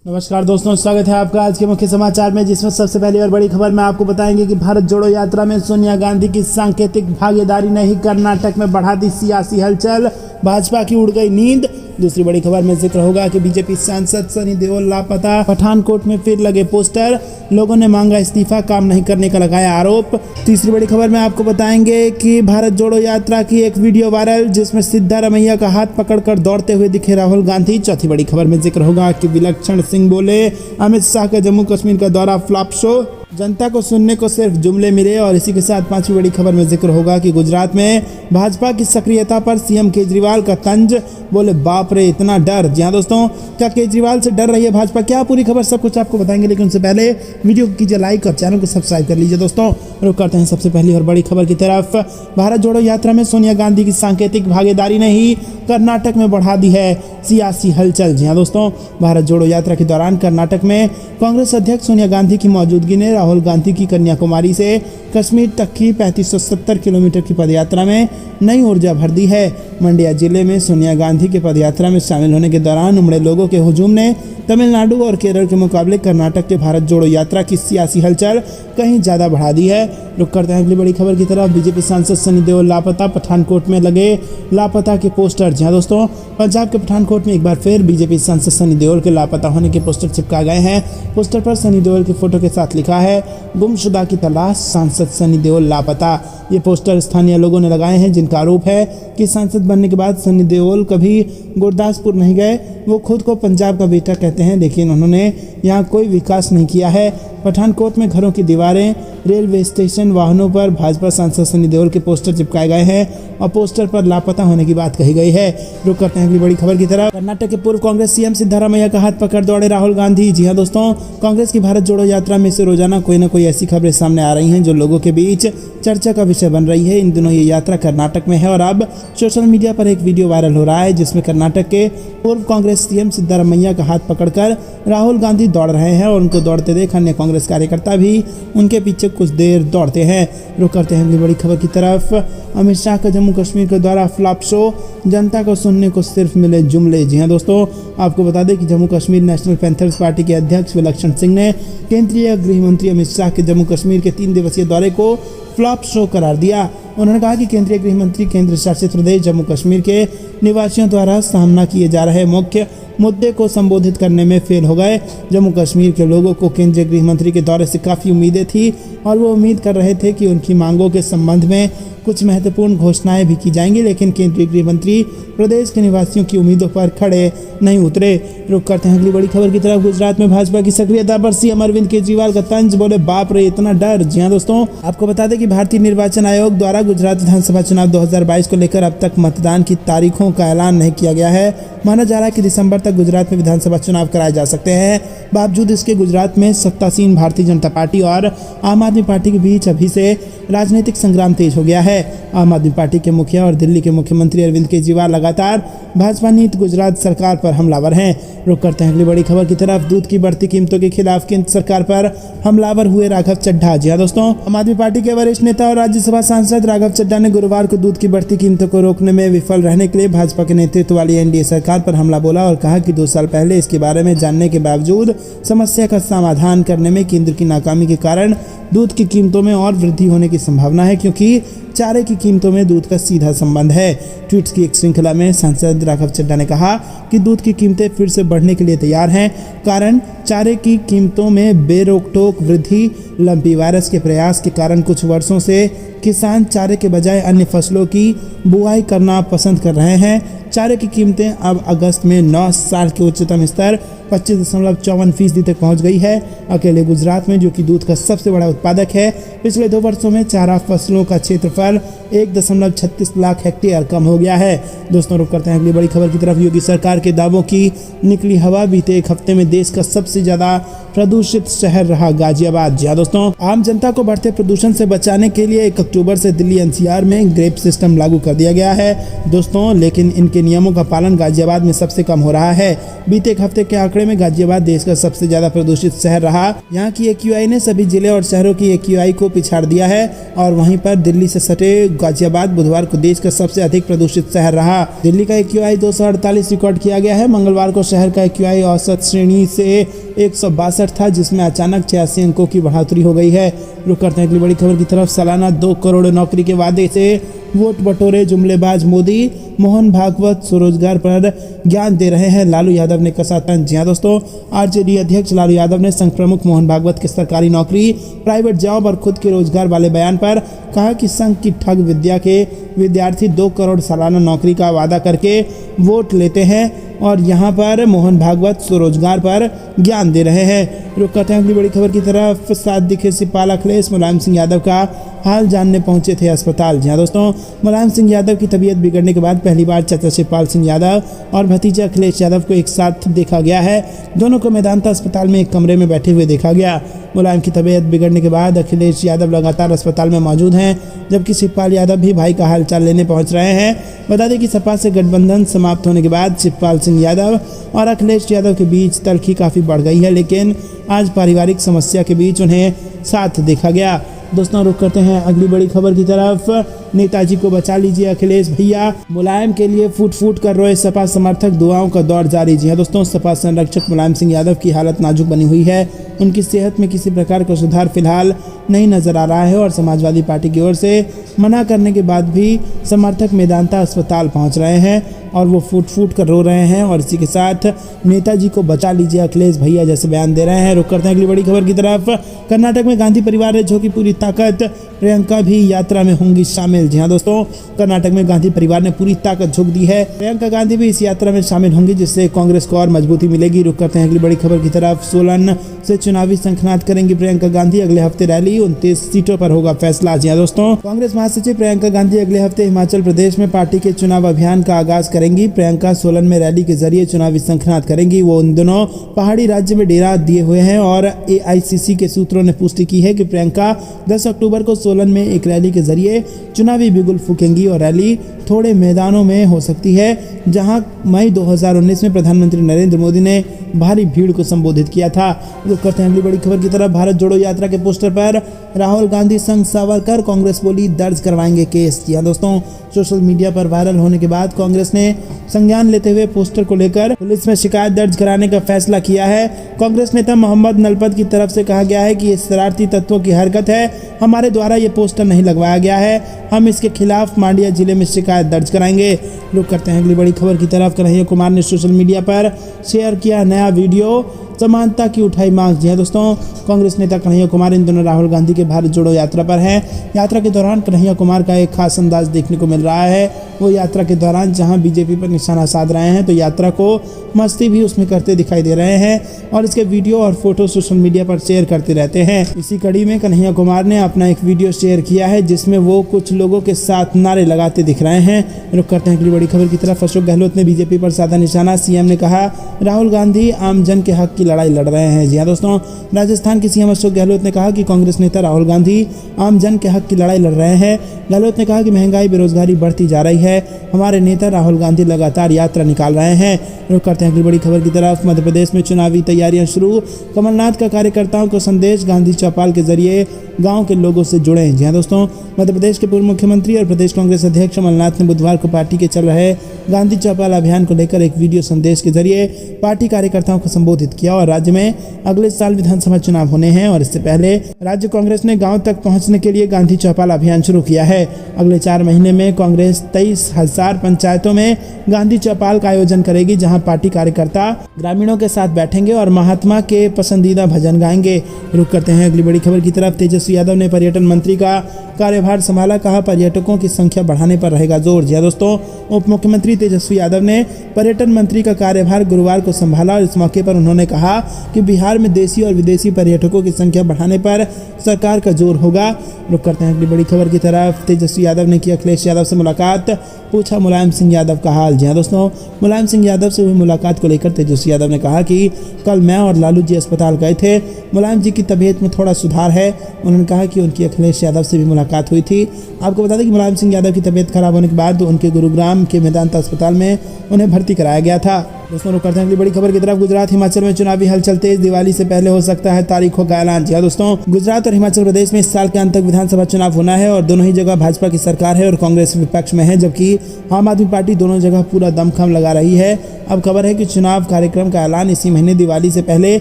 नमस्कार दोस्तों, स्वागत है आपका आज के मुख्य समाचार में, जिसमें सबसे पहली और बड़ी खबर में आपको बताएंगे कि भारत जोड़ो यात्रा में सोनिया गांधी की सांकेतिक भागीदारी ने ही कर्नाटक में बढ़ा दी सियासी हलचल, भाजपा की उड़ गई नींद। दूसरी बड़ी खबर में जिक्र होगा कि बीजेपी सांसद सनी देओल लापता, पठानकोट में फिर लगे पोस्टर, लोगों ने मांगा इस्तीफा, काम नहीं करने का लगाया आरोप। तीसरी बड़ी खबर में आपको बताएंगे कि भारत जोड़ो यात्रा की एक वीडियो वायरल, जिसमें सिद्धारमैया का हाथ पकड़कर दौड़ते हुए दिखे राहुल गांधी। चौथी बड़ी खबर में जिक्र होगा कि विलक्षण सिंह बोले, अमित शाह का जम्मू कश्मीर का दौरा फ्लॉप शो, जनता को सुनने को सिर्फ जुमले मिले। और इसी के साथ पांचवी बड़ी खबर में जिक्र होगा कि गुजरात में भाजपा की सक्रियता पर सीएम केजरीवाल का तंज, बोले बाप रे इतना डर। जी हाँ दोस्तों, क्या केजरीवाल से डर रही है भाजपा? क्या पूरी खबर सब कुछ आपको बताएंगे, लेकिन उससे पहले वीडियो को कीजिए लाइक और चैनल को सब्सक्राइब कर लीजिए। दोस्तों रुक करते हैं सबसे पहली और बड़ी खबर की तरफ। भारत जोड़ो यात्रा में सोनिया गांधी की सांकेतिक भागीदारी ने ही कर्नाटक में बढ़ा दी है सियासी हलचल। जी हाँ दोस्तों, भारत जोड़ो यात्रा के दौरान कर्नाटक में कांग्रेस अध्यक्ष सोनिया गांधी की मौजूदगी ने राहुल गांधी की कन्याकुमारी से कश्मीर तक की 3570 किलोमीटर की पदयात्रा में नई ऊर्जा भर दी है। मंड्या जिले में सोनिया गांधी के पदयात्रा में शामिल होने के दौरान उमड़े लोगों के हुजूम ने तमिलनाडु और केरल के मुकाबले कर्नाटक के भारत जोड़ो यात्रा की सियासी हलचल कहीं ज़्यादा बढ़ा दी है। रुक करते हैं अगली बड़ी खबर की तरफ। बीजेपी सांसद सनी देओल लापता, पठानकोट में लगे लापता के पोस्टर। जहां दोस्तों, पंजाब के पठानकोट में एक बार फिर बीजेपी सांसद सनी देओल के लापता होने के पोस्टर चिपकाए गए हैं। पोस्टर पर सनी देओल की फोटो के साथ लिखा है, गुमशुदा की तलाश, सांसद सनी देओल लापता। ये पोस्टर स्थानीय लोगों ने लगाए हैं, जिनका आरोप है कि सांसद बनने के बाद सनी देओल कभी गुरदासपुर नहीं गए। वो खुद को पंजाब का बेटा कहते हैं, लेकिन उन्होंने यहाँ कोई विकास नहीं किया है। पठानकोट में घरों की दीवारें, रेलवे स्टेशन, वाहनों पर भाजपा सांसद सनी देओल के पोस्टर चिपकाए गए हैं और पोस्टर पर लापता होने की बात कही गई है। रुक करते हैं अगली बड़ी खबर की तरफ। कर्नाटक के पूर्व कांग्रेस सीएम सिद्धारमैया का हाथ पकड़ दौड़े राहुल गांधी। जी हाँ दोस्तों, कांग्रेस की भारत जोड़ो यात्रा में से रोजाना कोई न कोई ऐसी खबरें सामने आ रही हैं जो लोगों के बीच चर्चा का विषय बन रही है। इन दिनों ये यात्रा कर्नाटक में है और अब सोशल मीडिया पर एक वीडियो वायरल हो रहा है, जिसमें कर्नाटक के पूर्व कांग्रेस सीएम सिद्धारमैया का हाथ पकड़कर राहुल गांधी दौड़ रहे हैं और उनको दौड़ते देख अन्य कांग्रेस कार्यकर्ता भी उनके पीछे कुछ देर दौड़ते हैं। रुक करते हैं अगली बड़ी खबर की तरफ। अमित शाह का जम्मू कश्मीर के दौरा फ्लॉप शो, जनता को सुनने को सिर्फ मिले जुमले। जी हाँ दोस्तों, आपको बता दें कि Jammu Kashmir national panthers party के अध्यक्ष विलक्षण सिंह ने केंद्रीय गृह मंत्री अमित शाह के जम्मू कश्मीर के 3 दिवसीय दौरे को फ्लॉप शो करार दिया। उन्होंने कहा कि केंद्रीय गृह मंत्री केंद्र शासित प्रदेश जम्मू कश्मीर के निवासियों द्वारा सामना किए जा रहे मुख्य मुद्दे को संबोधित करने में फेल हो गए। जम्मू कश्मीर के लोगों को केंद्रीय गृह मंत्री के दौरे से काफ़ी उम्मीदें थी और वो उम्मीद कर रहे थे कि उनकी मांगों के संबंध में कुछ महत्वपूर्ण घोषणाएं भी की जाएंगी, लेकिन केंद्रीय गृह मंत्री प्रदेश के निवासियों की उम्मीदों पर खड़े नहीं उतरे। रुक करते हैं अगली बड़ी खबर की तरफ। गुजरात में भाजपा की सक्रियता पर सीएम अरविंद केजरीवाल का तंज, बोले बाप रे इतना डर। जी हाँ दोस्तों, आपको बता दें कि भारतीय निर्वाचन आयोग द्वारा गुजरात विधानसभा चुनाव 2022 को लेकर अब तक मतदान की तारीखों का ऐलान नहीं किया गया है। माना जा रहा है कि दिसंबर तक गुजरात में विधानसभा चुनाव कराए जा सकते हैं। बावजूद इसके गुजरात में सत्तासीन भारतीय जनता पार्टी और आम आदमी पार्टी के बीच अभी से राजनीतिक संग्राम तेज हो गया है। आम आदमी पार्टी के मुखिया और दिल्ली के मुख्यमंत्री अरविंद केजरीवाल लगातार भाजपा नीति गुजरात सरकार पर हमलावर हैं। रुक करते हैं अगली बड़ी खबर की तरफ। दूध की बढ़ती कीमतों के खिलाफ केंद्र सरकार पर हमलावर हुए राघव चड्ढा। जी हाँ दोस्तों, आम आदमी पार्टी के वरिष्ठ नेता और राज्यसभा सांसद राघव चड्ढा ने गुरुवार को दूध की बढ़ती कीमतों को रोकने में विफल रहने के लिए भाजपा के नेतृत्व वाली एनडीए सरकार पर हमला बोला और कहा कि 2 साल पहले इसके बारे में जानने के बावजूद समस्या का समाधान करने में केंद्र की नाकामी के कारण दूध की कीमतों में और वृद्धि होने की संभावना है, क्योंकि चारे की कीमतों में दूध का सीधा संबंध है। ट्वीट्स की एक श्रृंखला में सांसद राघव चड्ढा ने कहा कि दूध की कीमतें फिर से बढ़ने के लिए तैयार हैं, कारण चारे की कीमतों में बेरोक-टोक वृद्धि। लंपी वायरस के प्रयास के कारण कुछ वर्षों से किसान चारे के बजाय अन्य फसलों की बुआई करना पसंद कर रहे हैं। चारे की कीमतें अब अगस्त में 9 साल के उच्चतम स्तर 25.54% तक पहुंच गई है। अकेले गुजरात में, जो कि दूध का सबसे बड़ा उत्पादक है, पिछले 2 वर्षों में चारा फसलों का क्षेत्रफल 1.36 लाख हेक्टेयर कम हो गया है। दोस्तों रुक करते हैं अगली बड़ी खबर की तरफ। योगी सरकार के दावों की निकली हवा। बीते एक हफ्ते में देश का सबसे ज्यादा प्रदूषित शहर रहा गाजियाबाद। जी हाँ दोस्तों, आम जनता को बढ़ते प्रदूषण से बचाने के लिए 1 अक्टूबर से दिल्ली एनसीआर में ग्रेप सिस्टम लागू कर दिया गया है दोस्तों, लेकिन इनके नियमों का पालन गाजियाबाद में सबसे कम हो रहा है। बीते एक हफ्ते के आंकड़े में गाजियाबाद देश का सबसे ज्यादा प्रदूषित शहर रहा। यहाँ की AQI ने सभी जिले और शहरों की AQI को पिछाड़ दिया है और वहीं पर दिल्ली से सटे गाजियाबाद बुधवार को देश का सबसे अधिक प्रदूषित शहर रहा। दिल्ली का AQI 248 रिकॉर्ड किया गया है। मंगलवार को शहर का AQI औसत श्रेणी से 162 था, जिसमें अचानक 86 अंकों की बढ़ोतरी हो गई है। रुक करते हैं अगली बड़ी खबर की तरफ। सालाना 2 करोड़ नौकरी के वादे से वोट बटोरे जुमलेबाज मोदी, मोहन भागवत स्वरोजगार पर ज्ञान दे रहे हैं, लालू यादव ने कसा तंज। जी हाँ दोस्तों, RJD अध्यक्ष लालू यादव ने संघ प्रमुख मोहन भागवत के सरकारी नौकरी, प्राइवेट जॉब और खुद के रोजगार वाले बयान पर कहा कि संघ की ठग विद्या के विद्यार्थी 2 करोड़ सालाना नौकरी का वादा करके वोट लेते हैं और यहाँ पर मोहन भागवत स्वरोजगार पर ज्ञान दे रहे हैं। रुक करते हैं अगली बड़ी खबर की तरफ। 7 दिखे सिपाल अखिलेश मुलायम सिंह यादव का हाल जानने पहुंचे थे अस्पताल। जी हाँ दोस्तों, मुलायम सिंह यादव की तबीयत बिगड़ने के बाद पहली बार चाचा शिवपाल सिंह यादव और भतीजे अखिलेश यादव को एक साथ देखा गया है। दोनों को मेदांता अस्पताल में एक कमरे में बैठे हुए देखा गया। मुलायम की तबीयत बिगड़ने के बाद अखिलेश यादव लगातार अस्पताल में मौजूद हैं, जबकि शिवपाल यादव भी भाई का हालचाल लेने पहुंच रहे हैं। बता दें कि सपा से गठबंधन समाप्त होने के बाद शिवपाल सिंह यादव और अखिलेश यादव के बीच तल्खी काफ़ी बढ़ गई है, लेकिन आज पारिवारिक समस्या के बीच उन्हें साथ देखा गया। दोस्तों, रुक करते हैं अगली बड़ी खबर की तरफ। नेताजी को बचा लीजिए अखिलेश भैया, मुलायम के लिए फूट फूट कर रोए सपा समर्थक, दुआओं का दौर जारी। जी हाँ दोस्तों, सपा संरक्षक मुलायम सिंह यादव की हालत नाजुक बनी हुई है। उनकी सेहत में किसी प्रकार का सुधार फिलहाल नहीं नजर आ रहा है और समाजवादी पार्टी की ओर से मना करने के बाद भी समर्थक मेदांता अस्पताल पहुंच रहे हैं और वो फूट फूट कर रो रहे हैं और इसी के साथ नेताजी को बचा लीजिए अखिलेश भैया जैसे बयान दे रहे हैं। रुक करते हैं अगली बड़ी खबर की तरफ। कर्नाटक में गांधी परिवार ने झोंकी पूरी ताकत, प्रियंका भी यात्रा में होंगी शामिल। जी हाँ दोस्तों, कर्नाटक में गांधी परिवार ने पूरी ताकत झोंक दी है। प्रियंका गांधी भी इस यात्रा में शामिल होंगी, जिससे कांग्रेस को और मजबूती मिलेगी। रुक करते हैं अगली बड़ी खबर की तरफ। सोलन से चुनावी शंखनाद करेंगी प्रियंका गांधी, अगले हफ्ते रैली, 29 सीटों पर होगा फैसला। जी हाँ दोस्तों, कांग्रेस महासचिव प्रियंका गांधी अगले हफ्ते हिमाचल प्रदेश में पार्टी के चुनाव अभियान का आगाज करेंगी। प्रियंका सोलन में रैली के जरिए चुनावी शंखनाद करेंगी। वो उन दिनों पहाड़ी राज्य में डेरा दिए हुए हैं और AICC के सूत्रों ने पुष्टि की है कि प्रियंका 10 अक्टूबर को सोलन में एक रैली के जरिए चुनावी बिगुल फूकेंगी और रैली थोड़े मैदानों में हो सकती है, जहां मई 2019 में प्रधानमंत्री नरेंद्र मोदी ने भारी भीड़ को संबोधित किया था। रुक करते हैं अगली बड़ी खबर की तरफ। भारत जोड़ो यात्रा के पोस्टर पर राहुल गांधी संग सावरकर, कांग्रेस बोली दर्ज करवाएंगे केस। जी हाँ दोस्तों, सोशल मीडिया पर वायरल होने के बाद कांग्रेस ने संज्ञान लेते हुए पोस्टर को लेकर पुलिस में शिकायत दर्ज कराने का फैसला किया है। कांग्रेस नेता मोहम्मद नलपत की तरफ से कहा गया है कि ये शरारती तत्वों की हरकत है, हमारे द्वारा ये पोस्टर नहीं लगवाया गया है, हम इसके खिलाफ मांडिया जिले में शिकायत दर्ज कराएंगे। रुक करते हैं अगली बड़ी खबर की तरफ। कन्हैया कुमार ने सोशल मीडिया पर शेयर किया नया वीडियो, समानता की उठाई मांग। जी हाँ दोस्तों, कांग्रेस नेता कन्हैया कुमार इन दिनों राहुल गांधी के भारत जोड़ो यात्रा पर हैं। यात्रा के दौरान कन्हैया कुमार का एक खास अंदाज देखने को मिल रहा है। वो यात्रा के दौरान जहां बीजेपी पर निशाना साध रहे हैं, तो यात्रा को मस्ती भी उसमें करते दिखाई दे रहे हैं और इसके वीडियो और फोटो सोशल मीडिया पर शेयर करते रहते हैं। इसी कड़ी में कन्हैया कुमार ने अपना एक वीडियो शेयर किया है, जिसमें वो कुछ लोगों के साथ नारे लगाते दिख रहे हैं। रुक करते हैं अगली बड़ी खबर की तरफ। अशोक गहलोत ने बीजेपी पर साधा निशाना। CM ने कहा राहुल गांधी आम जन के हक की लड़ाई लड़ रहे हैं। जी हाँ दोस्तों, राजस्थान के CM अशोक गहलोत ने कहा कि कांग्रेस नेता राहुल गांधी आम जन के हक की लड़ाई लड़ रहे हैं। गहलोत ने कहा कि महंगाई, बेरोजगारी बढ़ती जा रही है, हमारे नेता राहुल गांधी लगातार यात्रा निकाल रहे हैं। रुक करते हैं अगली बड़ी खबर की तरफ। मध्य प्रदेश में चुनावी तैयारियां शुरू, कमलनाथ का कार्यकर्ताओं को संदेश, गांधी चौपाल के जरिए गांव के लोगों से जुड़े। जी हाँ दोस्तों, मध्य प्रदेश के पूर्व मुख्यमंत्री और प्रदेश कांग्रेस अध्यक्ष कमलनाथ ने बुधवार को पार्टी के चल रहे गांधी चौपाल अभियान को लेकर एक वीडियो संदेश के जरिए पार्टी कार्यकर्ताओं को संबोधित किया और राज्य में अगले साल विधानसभा चुनाव होने हैं और इससे पहले राज्य कांग्रेस ने गांव तक पहुंचने के लिए गांधी चौपाल अभियान शुरू किया है। अगले 4 महीने में कांग्रेस 23,000 पंचायतों में गांधी चौपाल का आयोजन करेगी, जहां पार्टी कार्यकर्ता ग्रामीणों के साथ बैठेंगे और महात्मा के पसंदीदा भजन गाएंगे। रुक करते हैं अगली बड़ी खबर की तरफ। तेजस्वी यादव ने पर्यटन मंत्री का कार्यभार संभाला, कहा पर्यटकों की संख्या बढ़ाने पर रहेगा जोर। जी दोस्तों, उप मुख्यमंत्री तेजस्वी यादव ने पर्यटन मंत्री का कार्यभार गुरुवार को संभाला और इस मौके पर उन्होंने कहा कि बिहार में देशी और विदेशी पर्यटकों की संख्या बढ़ाने पर सरकार का जोर होगा। रुक करते हैं अगली बड़ी खबर की तरफ। तेजस्वी यादव ने की अखिलेश यादव से मुलाकात, पूछा मुलायम सिंह यादव का हाल। जी हाँ दोस्तों, मुलायम सिंह यादव से हुई मुलाकात को लेकर तेजस्वी यादव ने कहा कि कल मैं और लालू जी अस्पताल गए थे, मुलायम जी की तबीयत में थोड़ा सुधार है। उन्होंने कहा कि उनकी अखिलेश यादव से भी मुलाकात मुलाकात हुई थी। आपको बता दें कि मुलायम सिंह यादव की तबीयत खराब होने के बाद उनके गुरुग्राम के मेदांता अस्पताल में उन्हें भर्ती कराया गया था। दोस्तों रुक करते हैं अगली बड़ी खबर की तरफ। गुजरात हिमाचल में चुनावी हलचल तेज, दिवाली से पहले हो सकता है तारीखों का ऐलान। जी हाँ दोस्तों, गुजरात और हिमाचल प्रदेश में इस साल के अंत तक विधानसभा चुनाव होना है और दोनों ही जगह भाजपा की सरकार है और कांग्रेस विपक्ष में है, जबकि आम आदमी पार्टी दोनों जगह पूरा दमखम लगा रही है। अब खबर है कि चुनाव कार्यक्रम का ऐलान इसी महीने दिवाली से पहले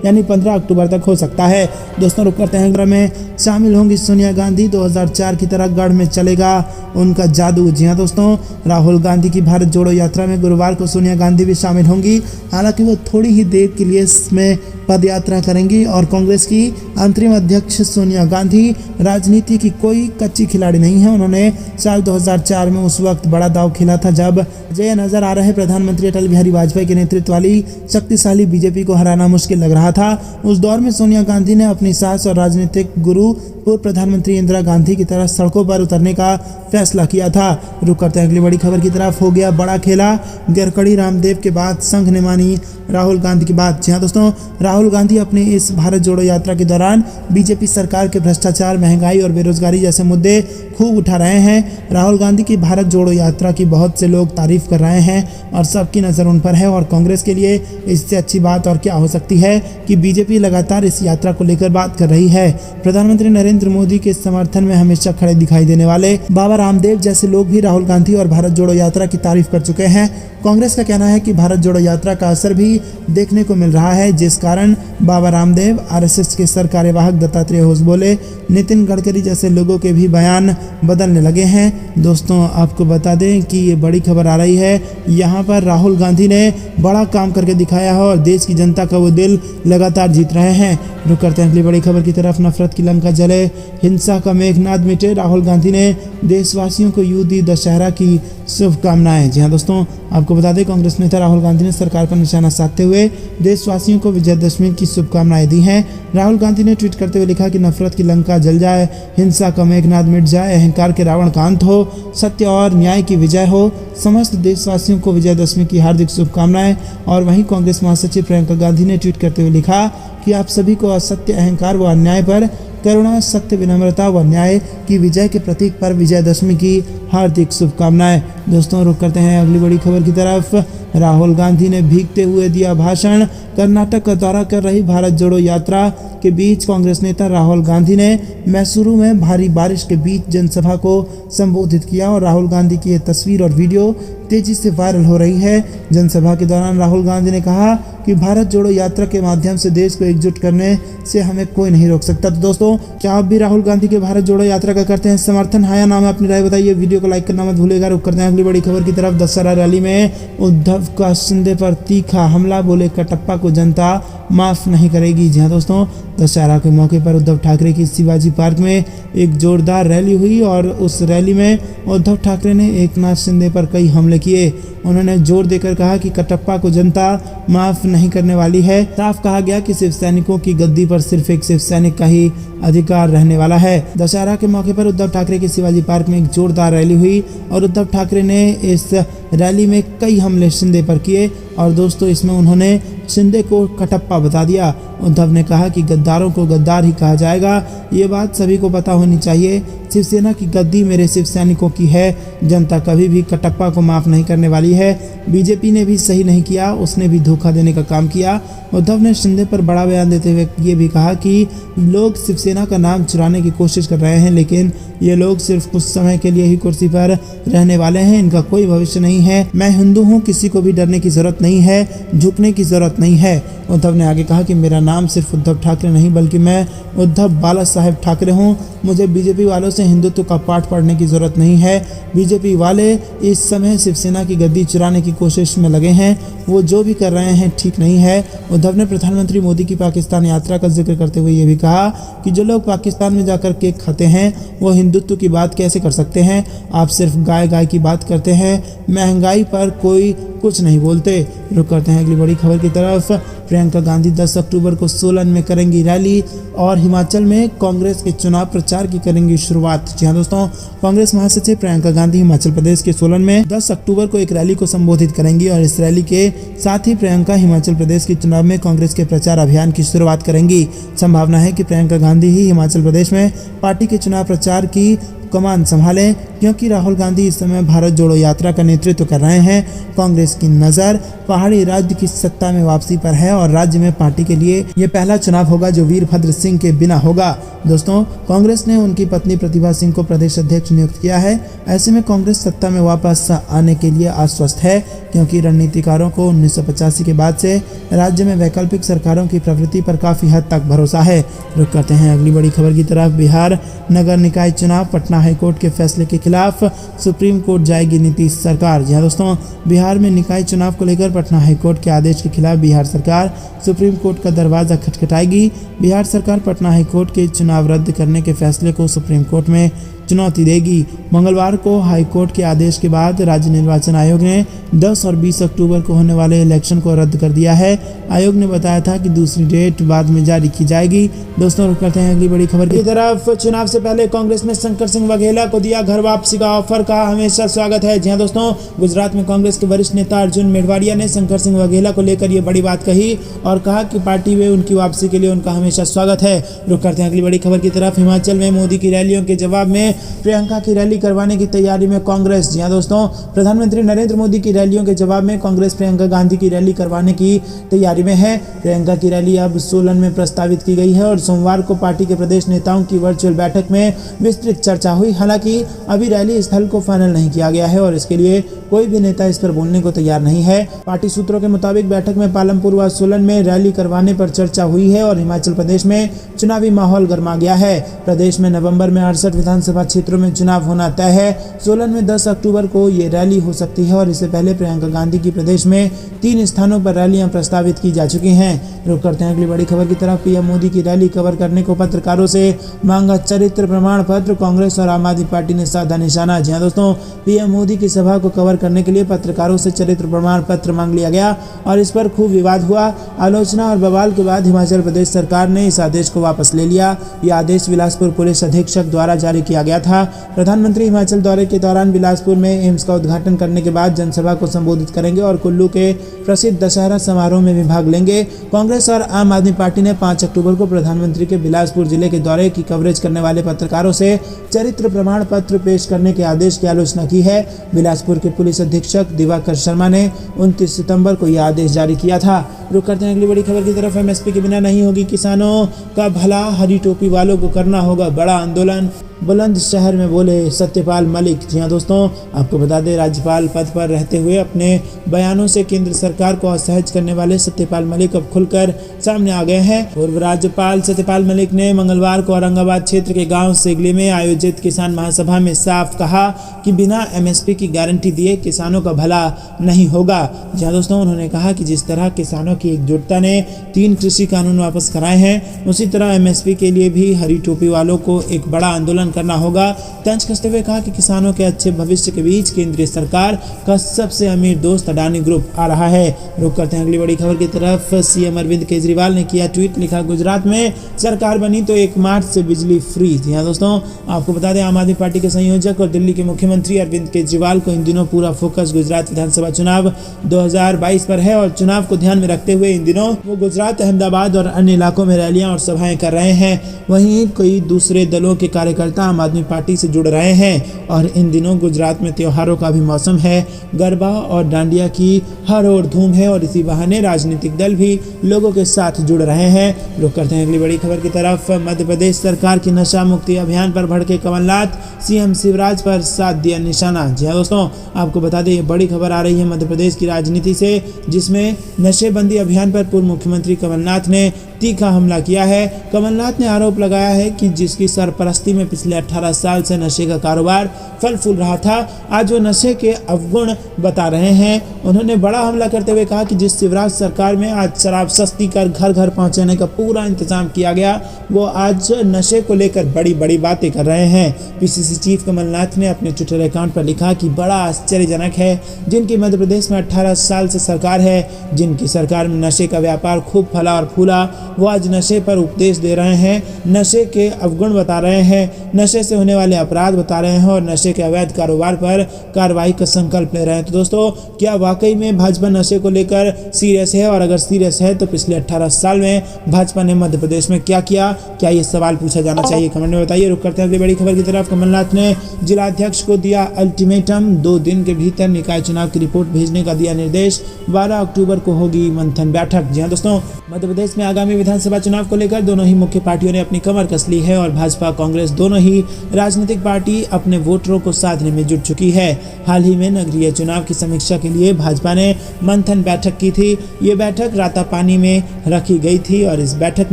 यानी 15 अक्टूबर तक हो सकता है। दोस्तों रुक करते हैं में शामिल होंगी सोनिया गांधी, 2004 की तरह गढ़ में चलेगा उनका जादू। जी हाँ दोस्तों, राहुल गांधी की भारत जोड़ो यात्रा में गुरुवार को सोनिया गांधी भी शामिल होंगी। हालांकि वो थोड़ी ही देर के लिए इसमें पद यात्रा करेंगी और कांग्रेस की अंतरिम अध्यक्ष सोनिया गांधी राजनीति की कोई कच्ची खिलाड़ी नहीं है। उन्होंने साल 2004 में उस वक्त बड़ा दांव खेला था जब जय नजर आ रहे प्रधानमंत्री अटल बिहारी वाजपेयी के नेतृत्व वाली शक्तिशाली बीजेपी को हराना मुश्किल लग रहा था। उस दौर में सोनिया गांधी ने अपनी सास और राजनीतिक गुरु पूर्व प्रधानमंत्री इंदिरा गांधी की तरह सड़कों पर उतरने का फैसला किया था। रुक करते हैं अगली बड़ी खबर की तरफ। हो गया बड़ा खेला, गडकरी रामदेव के बाद संघ ने मानी राहुल गांधी की बात। जी हाँ दोस्तों, राहुल गांधी अपने इस भारत जोड़ो यात्रा के दौरान बीजेपी सरकार के भ्रष्टाचार, महंगाई और बेरोजगारी जैसे मुद्दे खूब उठा रहे हैं। राहुल गांधी की भारत जोड़ो यात्रा की बहुत से लोग तारीफ कर रहे हैं और सबकी नज़र उन पर है और कांग्रेस के लिए इससे अच्छी बात और क्या हो सकती है कि बीजेपी लगातार इस यात्रा को लेकर बात कर रही है। प्रधानमंत्री नरेंद्र मोदी के समर्थन में हमेशा खड़े दिखाई देने वाले बाबा रामदेव जैसे लोग भी राहुल गांधी और भारत जोड़ो यात्रा की तारीफ कर चुके हैं। कांग्रेस का कहना है कि भारत जोड़ो यात्रा का असर भी देखने को मिल रहा है, जिस कारण बाबा रामदेव, आरएसएस के सर कार्यवाहक दत्तात्रेय होसबोले, नितिन गडकरी जैसे लोगों के भी बयान बदलने लगे हैं। दोस्तों आपको बता दें कि ये बड़ी खबर आ रही है, यहाँ पर राहुल गांधी ने बड़ा काम करके दिखाया है और देश की जनता का वो दिल लगातार जीत रहे हैं। रुक करते हैं अगली बड़ी खबर की तरफ। नफरत की लंका जले, हिंसा का मेघनाद मिटे, राहुल गांधी ने देशवासियों को यूं दी दशहरा की शुभकामनाएं। जी हाँ दोस्तों, आपको बता दें कांग्रेस नेता राहुल गांधी ने सरकार पर निशाना साधते हुए देशवासियों को विजयदशमी की शुभकामनाएं दी हैं। राहुल गांधी ने ट्वीट करते हुए लिखा कि नफरत की लंका जल जाए, हिंसा का मेघनाद मिट जाए, अहंकार के रावण का अंत हो, सत्य और न्याय की विजय हो। समस्त देशवासियों को विजयदशमी की हार्दिक शुभकामनाएं। और वहीं कांग्रेस महासचिव प्रियंका गांधी ने ट्वीट करते हुए लिखा कि आप सभी को असत्य, अहंकार व अन्याय पर करुणा, सत्य, विनम्रता व न्याय की विजय के प्रतीक पर विजयदशमी की हार्दिक शुभकामनाएं। दोस्तों रुक करते हैं अगली बड़ी खबर की तरफ। राहुल गांधी ने भीगते हुए दिया भाषण। कर्नाटक का दौरा कर रही भारत जोड़ो यात्रा के बीच कांग्रेस नेता राहुल गांधी ने मैसूरू में भारी बारिश के बीच जनसभा को संबोधित किया और राहुल गांधी की ये तस्वीर और वीडियो तेजी से वायरल हो रही है। जनसभा के दौरान राहुल गांधी ने कहा कि भारत जोड़ो यात्रा के माध्यम से देश को एकजुट करने से हमें कोई नहीं रोक सकता। तो दोस्तों, क्या आप भी राहुल गांधी के भारत जोड़ो यात्रा का करते हैं समर्थन? हाँ या ना में अपनी राय बताइए। वीडियो को लाइक करना मत भूलिएगा। रुक करते हैं अगली बड़ी खबर की तरफ। दशहरा रैली में उद्धव का शिंदे पर तीखा हमला, बोले कटप्पा को जनता माफ नहीं करेगी। जी हाँ दोस्तों, दशहरा के मौके पर उद्धव ठाकरे की शिवाजी पार्क में एक जोरदार रैली हुई और उस रैली में उद्धव ठाकरे ने एकनाथ शिंदे पर कई हमले किए। उन्होंने जोर देकर कहा कि कटप्पा को जनता माफ नहीं करने वाली है। साफ कहा गया कि शिव सैनिकों की गद्दी पर सिर्फ एक शिव सैनिक का ही अधिकार रहने वाला है। दशहरा के मौके पर उद्धव ठाकरे की शिवाजी पार्क में एक जोरदार रैली हुई और उद्धव ठाकरे ने इस रैली में कई हमले शिंदे पर किए और दोस्तों इसमें उन्होंने शिंदे को कटप्पा बता दिया। उद्धव ने कहा कि गद्दारों को गद्दार ही कहा जाएगा, ये बात सभी को पता होनी चाहिए। शिवसेना की गद्दी मेरे शिव सैनिकों की है, जनता कभी भी कटप्पा को माफ नहीं करने वाली है। बीजेपी ने भी सही नहीं किया, उसने भी धोखा देने का काम किया। उद्धव ने शिंदे पर बड़ा बयान देते हुए ये भी कहा कि लोग शिवसेना का नाम चुराने की कोशिश कर रहे हैं, लेकिन ये लोग सिर्फ कुछ समय के लिए ही कुर्सी पर रहने वाले हैं, इनका कोई भविष्य नहीं है। मैं हिंदू हूँ, किसी को भी डरने की जरूरत नहीं है, झुकने की जरूरत नहीं है। उद्धव ने आगे कहा कि मेरा नाम सिर्फ उद्धव ठाकरे नहीं बल्कि मैं उद्धव बाला साहेब ठाकरे हूँ। मुझे बीजेपी वालों से हिंदुत्व का पाठ पढ़ने की जरूरत नहीं है। बीजेपी वाले इस समय शिवसेना की गद्दी चुराने की कोशिश में लगे हैं, वो जो भी कर रहे हैं ठीक नहीं है। उद्धव ने प्रधानमंत्री मोदी की पाकिस्तान यात्रा का जिक्र करते हुए ये भी कहा कि जो लोग पाकिस्तान में जाकर केक खाते हैं वो हिंदुत्व की बात कैसे कर सकते हैं? आप सिर्फ गाय गाय की बात करते हैं। महंगाई पर कोई कुछ नहीं बोलते। रुक करते हैं अगली बड़ी खबर की तरफ। प्रियंका गांधी 10 अक्टूबर को सोलन में करेंगी रैली और हिमाचल में कांग्रेस के चुनाव प्रचार की करेंगी शुरुआत। जी हाँ दोस्तों, कांग्रेस महासचिव प्रियंका गांधी हिमाचल प्रदेश के सोलन में 10 अक्टूबर को एक रैली को संबोधित करेंगी और इस रैली के साथ ही प्रियंका हिमाचल प्रदेश के चुनाव में कांग्रेस के प्रचार अभियान की शुरुआत करेंगी। संभावना है कि प्रियंका गांधी ही हिमाचल प्रदेश में पार्टी के चुनाव प्रचार की कमान संभालें, क्योंकि राहुल गांधी इस समय भारत जोड़ो यात्रा का नेतृत्व कर रहे हैं। कांग्रेस की नज़र पहाड़ी राज्य की सत्ता में वापसी पर है और राज्य में पार्टी के लिए ये पहला चुनाव होगा जो वीरभद्र सिंह के बिना होगा। दोस्तों, कांग्रेस ने उनकी पत्नी प्रतिभा सिंह को प्रदेश अध्यक्ष नियुक्त किया है। ऐसे में कांग्रेस सत्ता में वापस आने के लिए आश्वस्त है, क्योंकि रणनीतिकारों को 1985 के बाद से राज्य में वैकल्पिक सरकारों की प्रवृत्ति पर काफी हद तक भरोसा है। रुक करते हैं अगली बड़ी खबर की तरफ। बिहार नगर निकाय चुनाव, पटना हाईकोर्ट के फैसले के खिलाफ सुप्रीम कोर्ट जाएगी नीतीश सरकार। जी हाँ दोस्तों, बिहार में निकाय चुनाव को लेकर पटना हाईकोर्ट के आदेश के खिलाफ बिहार सरकार सुप्रीम कोर्ट का दरवाजा खटखटाएगी। बिहार सरकार पटना हाईकोर्ट के चुनाव रद्द करने के फैसले को सुप्रीम कोर्ट में चुनौती देगी। मंगलवार को हाईकोर्ट के आदेश के बाद राज्य निर्वाचन आयोग ने 10 और 20 अक्टूबर को होने वाले इलेक्शन को रद्द कर दिया है। आयोग ने बताया था कि दूसरी डेट बाद में जारी की जाएगी। दोस्तों, रुक करते हैं अगली बड़ी खबर की तरफ। चुनाव से पहले कांग्रेस ने शंकर सिंह वघेला को दिया घर वापसी का ऑफर, कहा हमेशा स्वागत है। जी हाँ दोस्तों, गुजरात में कांग्रेस के वरिष्ठ नेता अर्जुन मेढ़वाडिया ने शंकर सिंह वघेला को लेकर ये बड़ी बात कही और कहा कि पार्टी में उनकी वापसी के लिए उनका हमेशा स्वागत है। रुक करते हैं अगली बड़ी खबर की तरफ। हिमाचल में मोदी की रैलियों के जवाब में प्रियंका की रैली करवाने की तैयारी में कांग्रेस। जी हाँ दोस्तों, प्रधानमंत्री नरेंद्र मोदी की रैलियों के जवाब में कांग्रेस प्रियंका गांधी की रैली करवाने की तैयारी में है। प्रियंका की रैली अब सोलन में प्रस्तावित की गई है और सोमवार को पार्टी के प्रदेश नेताओं की वर्चुअल बैठक में विस्तृत चर्चा हुई। हालांकि अभी रैली स्थल को फाइनल नहीं किया गया है और इसके लिए कोई भी नेता इस पर बोलने को तैयार नहीं है। पार्टी सूत्रों के मुताबिक बैठक में पालमपुर व सोलन में रैली करवाने पर चर्चा हुई है और हिमाचल प्रदेश में चुनावी माहौल गर्मा गया है। प्रदेश में नवंबर में 68 विधानसभा क्षेत्रों में चुनाव होना तय है। सोलन में 10 अक्टूबर को ये रैली हो सकती है और इससे पहले प्रियंका गांधी की प्रदेश में 3 स्थानों पर रैलियां प्रस्तावित की जा चुकी हैं। रुक करते हैं अगली बड़ी खबर की तरफ। पीएम मोदी की रैली कवर करने को पत्रकारों से मांगा चरित्र प्रमाण पत्र, कांग्रेस और आम आदमी पार्टी ने साधा निशाना। जी हाँ दोस्तों, पीएम मोदी की सभा को कवर करने के लिए पत्रकारों से चरित्र प्रमाण पत्र मांग लिया गया और इस पर खूब विवाद हुआ। आलोचना और बवाल के बाद हिमाचल प्रदेश सरकार ने इस आदेश को वापस ले लिया। यह आदेश बिलासपुर पुलिस अधीक्षक द्वारा जारी किया गया था। प्रधानमंत्री हिमाचल दौरे के दौरान बिलासपुर में एम्स का उद्घाटन करने के बाद जनसभा को संबोधित करेंगे और कुल्लू के प्रसिद्ध दशहरा समारोह में भी भाग लेंगे। कांग्रेस और आम आदमी पार्टी ने 5 अक्टूबर को प्रधानमंत्री के बिलासपुर जिले के दौरे की कवरेज करने वाले पत्रकारों से चरित्र प्रमाण पत्र पेश करने के आदेश की आलोचना की है। बिलासपुर के पुलिस अधीक्षक दिवाकर शर्मा ने 29 सितंबर को यह आदेश जारी किया था। रुक करते हैं अगली बड़ी खबर की तरफ। एमएसपी के बिना नहीं होगी किसानों का भला, हरी टोपी वालों को करना होगा बड़ा आंदोलन, बुलंदशहर में बोले सत्यपाल मलिक। जी हाँ दोस्तों, आपको बता दें, राज्यपाल पद पर रहते हुए अपने बयानों से केंद्र सरकार को असहज करने वाले सत्यपाल मलिक अब खुलकर सामने आ गए हैं। पूर्व राज्यपाल सत्यपाल मलिक ने मंगलवार को औरंगाबाद क्षेत्र के गांव सेगली में आयोजित किसान महासभा में साफ कहा कि बिना एमएसपी की गारंटी दिए किसानों का भला नहीं होगा। जी हाँ दोस्तों, उन्होंने कहा कि जिस तरह किसानों की एकजुटता ने 3 कृषि कानून वापस कराए हैं, उसी तरह एमएसपी के लिए भी हरी टोपी वालों को एक बड़ा आंदोलन करना होगा। तंज कसते हुए कहा कि किसानों के अच्छे भविष्य के बीच केंद्रीय सरकार का सबसे अमीर दोस्त अडानी ग्रुप आ रहा है। रुक करते हैं अगली बड़ी खबर की तरफ। सीएम अरविंद केजरीवाल ने किया ट्वीट, लिखा गुजरात में सरकार बनी तो 1 मार्च से बिजली फ्री। जी हाँ दोस्तों, आपको बता दें, आम आदमी पार्टी के संयोजक और दिल्ली के मुख्यमंत्री अरविंद केजरीवाल को इन दिनों पूरा फोकस गुजरात विधानसभा चुनाव 2022 पर है और चुनाव को ध्यान में रखते हुए इन दिनों वो गुजरात, अहमदाबाद और अन्य इलाकों में रैलियां और सभाएं कर रहे हैं। वहीं कई दूसरे दलों के कार्यकर्ता आम आदमी पार्टी से जुड़ रहे हैं और इन दिनों गुजरात में त्योहारों का भी मौसम है। गरबा और डांडिया की हर ओर धूम है और इसी बहाने राजनीतिक दल भी लोगों के साथ जुड़ रहे हैं। रुक करते हैं अगली बड़ी खबर की तरफ। मध्य प्रदेश सरकार की नशा मुक्ति अभियान पर भड़के कमलनाथ, सीएम शिवराज पर साध दिया निशाना। जी हाँ दोस्तों, आपको बता दें, ये बड़ी खबर आ रही है मध्य प्रदेश की राजनीति से, जिसमें नशेबंदी अभियान पर पूर्व मुख्यमंत्री कमलनाथ ने तीखा हमला किया है। कमलनाथ ने आरोप लगाया है कि जिसकी सरपरस्ती में पिछले 18 साल से नशे का कारोबार फल फूल रहा था, आज वो नशे के अवगुण बता रहे हैं। उन्होंने बड़ा हमला करते हुए कहा कि जिस शिवराज सरकार में आज शराब सस्ती कर घर घर पहुंचाने का पूरा इंतजाम किया गया, वो आज नशे को लेकर बड़ी बड़ी बातें कर रहे हैं। पीसीसी चीफ कमलनाथ ने अपने ट्विटर अकाउंट पर लिखा कि बड़ा आश्चर्यजनक है, जिनकी मध्य प्रदेश में 18 साल से सरकार है, जिनकी सरकार में नशे का व्यापार खूब फला और फूला, वो आज नशे पर उपदेश दे रहे हैं, नशे के अवगुण बता रहे हैं, नशे से होने वाले अपराध बता रहे हैं और नशे के अवैध कारोबार पर कार्रवाई का संकल्प ले रहे हैं। तो दोस्तों, क्या वाकई में भाजपा नशे को लेकर सीरियस है? और अगर सीरियस है तो पिछले 18 साल में भाजपा ने मध्य प्रदेश में क्या किया? क्या ये सवाल पूछा जाना चाहिए? कमेंट में बताइए। रुक करते हैं अगली बड़ी खबर की तरफ। कमलनाथ ने जिलाध्यक्ष को दिया अल्टीमेटम, 2 दिन के भीतर निकाय चुनाव की रिपोर्ट भेजने का दिया निर्देश। 12 अक्टूबर को होगी मंथन बैठक। जी हाँ दोस्तों, मध्य प्रदेश में आगामी विधानसभा चुनाव को लेकर दोनों ही मुख्य पार्टियों ने अपनी कमर कस ली है और भाजपा कांग्रेस दोनों ही राजनीतिक पार्टी अपने वोटरों को साधने में जुट चुकी है। हाल ही में नगरीय चुनाव की समीक्षा के लिए भाजपा ने मंथन बैठक की थी। ये बैठक रातापानी में रखी गई थी और इस बैठक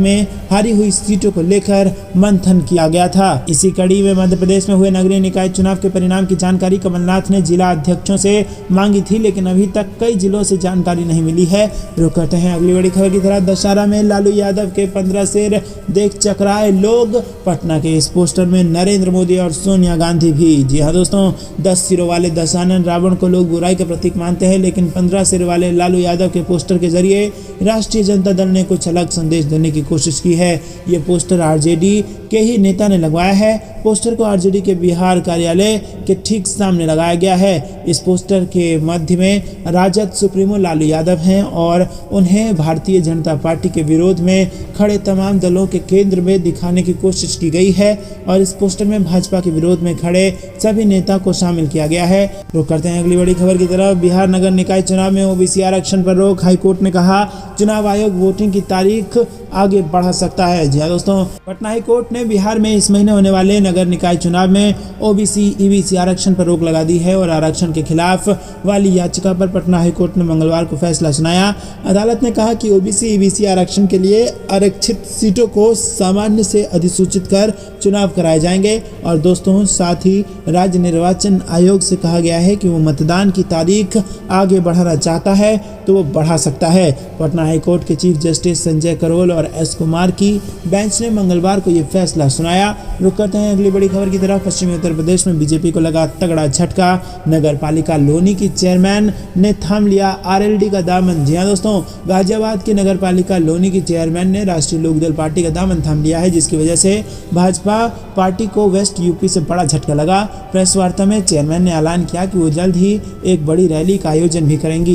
में हारी हुई सीटों को लेकर मंथन किया गया था। इसी कड़ी में मध्य प्रदेश में हुए नगरीय निकाय चुनाव के परिणाम की जानकारी कमलनाथ ने जिला अध्यक्षों से मांगी थी, लेकिन अभी तक कई जिलों से जानकारी नहीं मिली है। रुक करते हैं अगली बड़ी खबर की तरफ। दशहरा में लालू यादव के 15 सिर देख चकराए लोग। पटना के इस पोस्टर में नरेंद्र मोदी और सोनिया गांधी भी। जी हाँ दोस्तों, 10 सिरों वाले दशानन रावण को लोग बुराई का प्रतीक मानते हैं, लेकिन 15 सिर वाले लालू यादव के पोस्टर के जरिए राष्ट्रीय जनता दल ने कुछ अलग संदेश देने की कोशिश की है। ये पोस्टर आरजेडी के ही नेता ने लगवाया है। पोस्टर को आरजेडी के बिहार कार्यालय के ठीक सामने लगाया गया है। इस पोस्टर के मध्य में राजद सुप्रीमो लालू यादव हैं और उन्हें भारतीय जनता पार्टी के विरोध में खड़े तमाम दलों के केंद्र में दिखाने की कोशिश की गई है और इस पोस्टर में भाजपा के विरोध में खड़े सभी नेता को शामिल किया गया है। रुक करते हैं अगली बड़ी खबर की तरफ। बिहार नगर निकाय चुनाव में ओबीसी आरक्षण पर रोक। हाईकोर्ट ने कहा चुनाव आयोग वोटिंग की तारीख आगे बढ़ा सकता है। जी हाँ दोस्तों, पटना हाई कोर्ट ने बिहार में इस महीने होने वाले नगर निकाय चुनाव में ओबीसी ईबीसी आरक्षण पर रोक लगा दी है और आरक्षण के खिलाफ वाली याचिका पर पटना हाई कोर्ट ने मंगलवार को फैसला सुनाया। अदालत ने कहा कि ओबीसी ईबीसी आरक्षण के लिए आरक्षित सीटों को सामान्य से अधिसूचित कर चुनाव कराए जाएंगे और दोस्तों, साथ ही राज्य निर्वाचन आयोग से कहा गया है कि वो मतदान की तारीख आगे बढ़ाना चाहता है तो वो बढ़ा सकता है। पटना हाई कोर्ट के चीफ जस्टिस संजय करोल और एस कुमार की बेंच ने मंगलवार को ये फैसला सुनाया। रुक करते हैं अगली बड़ी खबर की तरफ। पश्चिमी उत्तर प्रदेश में बीजेपी को लगा तगड़ा झटका। नगर पालिका लोनी की चेयरमैन ने थाम लिया आरएलडी का दामन। जी हाँ दोस्तों, गाजियाबाद की नगर पालिका लोनी की चेयरमैन ने राष्ट्रीय लोकदल पार्टी का दामन थाम लिया है, जिसकी वजह से भाजपा पार्टी को वेस्ट यूपी से बड़ा झटका लगा। प्रेस वार्ता में चेयरमैन ने ऐलान किया कि वो जल्द ही एक बड़ी रैली का आयोजन भी करेंगी।